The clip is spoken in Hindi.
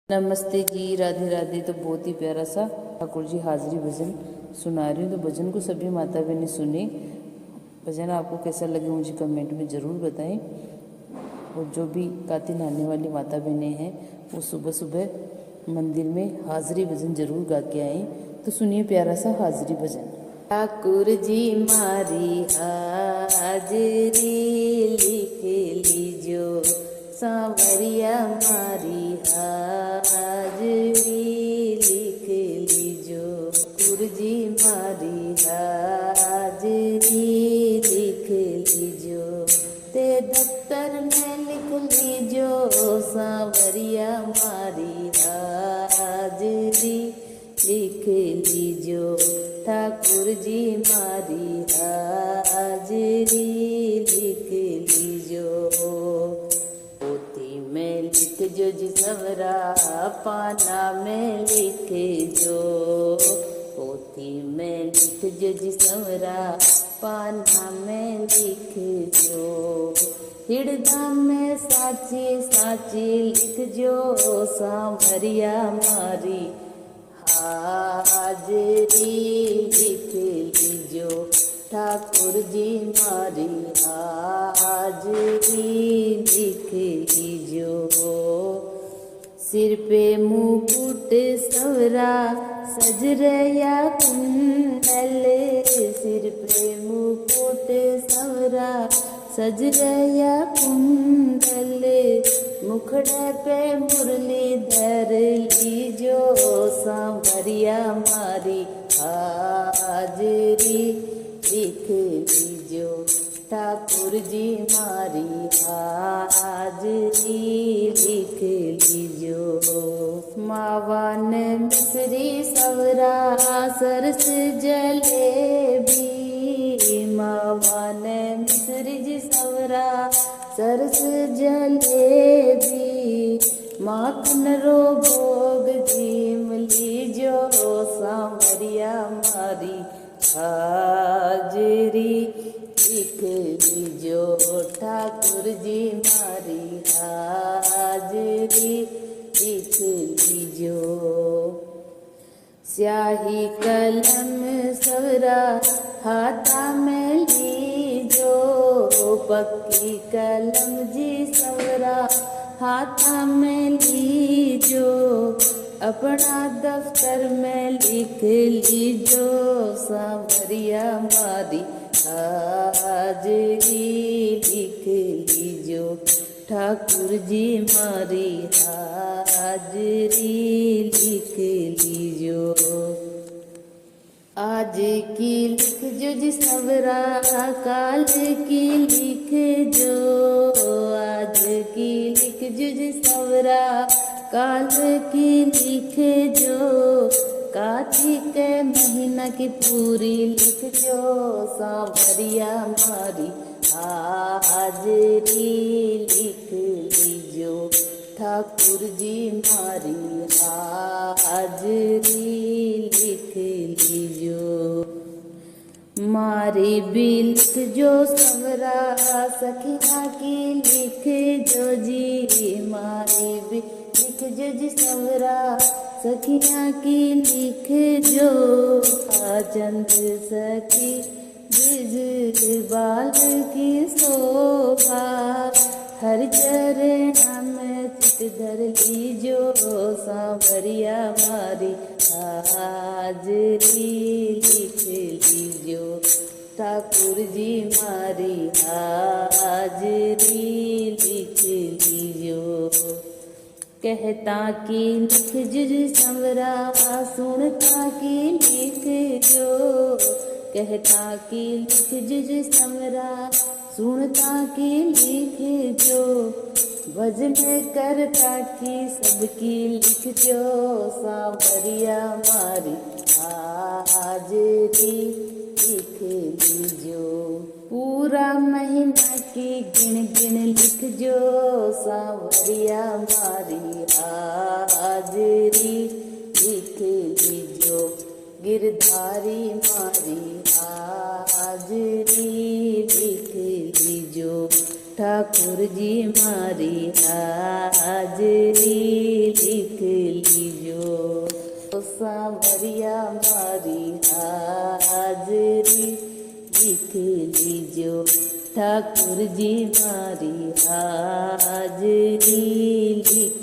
नमस्ते जी, राधे राधे। तो बहुत ही प्यारा सा ठाकुर जी हाजिरी भजन सुना रही हूँ। तो भजन को सभी माता बहनें सुने। भजन आपको कैसा लगे मुझे कमेंट में ज़रूर बताएं। और जो भी काती नहाने वाली माता बहनें हैं वो सुबह सुबह मंदिर में हाजिरी भजन जरूर गा के आएँ। तो सुनिए प्यारा सा हाजिरी भजन। ठाकुर जी मारी हाजिरी लिख लीजो, सांवरिया मारी हाजिरी लिख लीजो। ठाकुर जी मारी हाजिरी लिख लीजो, ते दफ्तर में लिख लीजो, सांवरिया मारी हाजिरी लिख लीजो। ठाकुर जी मारी हाजिरी लिख लीजो। पोथी में लिख जो जी सवरा, पाना में लिख जो। पोथी में लिख जो जी सवरा, पाना में लिख जो। हृदय में साची साची लिख जो, सांवरिया मारी हाजिरी लिख लीजो। ठाकुर जी मारी हाजिरी लिख लीजो। सिर पे मुकुट सवरा, सज रया कुंडल। सिर पे मुकुट सवरा, सज रया कुंडल। मुखड़े पे मुरली धर लीजो, सांवरिया मारी हाजिरी लिख लीजो। ठाकुर जी मारी हाजिरी लिख लीजो। मावा ने मिश्री सवरा, सरस जलेबी। मावा ने मिश्री जी सवरा, सरस जलेबी। माखन रो भोग जीम लीजो, सांवरिया मारी हाजिरी लिख लीजो। ठाकुर जी मारी हाजिरी लिख लीजो। स्याही कलम सवरा, हाथा में लीजो। पक्की कलम जी सवरा, हाथा में लीजो। अपना दफ्तर में लिख लीजो, सांवरिया मारी हाजिरी लिख लीजो। ठाकुर जी मारी हाजिरी लिख लीजो। आज की लिख जो जी सवरा, काल की लिख जो। आज की लिख जो जी सवरा, काल की लिख जो। कार्तिक महीना की पूरी लिख जो, सांवरिया मारी हाजिरी लिख लीजो। ठाकुर जी मारी हाजिरी लिख लीजो। मारी भी लिख जो सवरा, सखिया की लिख जो जी। मारी भी लिख जो जी सवरा, सखिया की लिख जो। आचंद सखी ब्रिज बाल की शोभा, हर चरण में चित धर लीजो, सांवरिया मारी हाजिरी लिख लीजो। ठाकुर जी मारी हाजिरी लिख लीजो। कहता की लिख जो सवरा, सुनता की लिख जो। कहता की लिख जो सवरा, सुनता की लिख जो। भजन करता की सबकी लिख जो, सांवरिया मारी हाजिरी लिख लीजो। पूरा महीना की गिन गिन लिख जो, सांवरिया मारी हाजिरी लिख लीजो। गिरधारी मारी हाजिरी लिख लीजो। ठाकुर जी मारी हाजिरी लिख लीजो। ओ सांवरिया मारी हाजरी लिख लीजो। ठाकुर जी मारी हाजरी लिख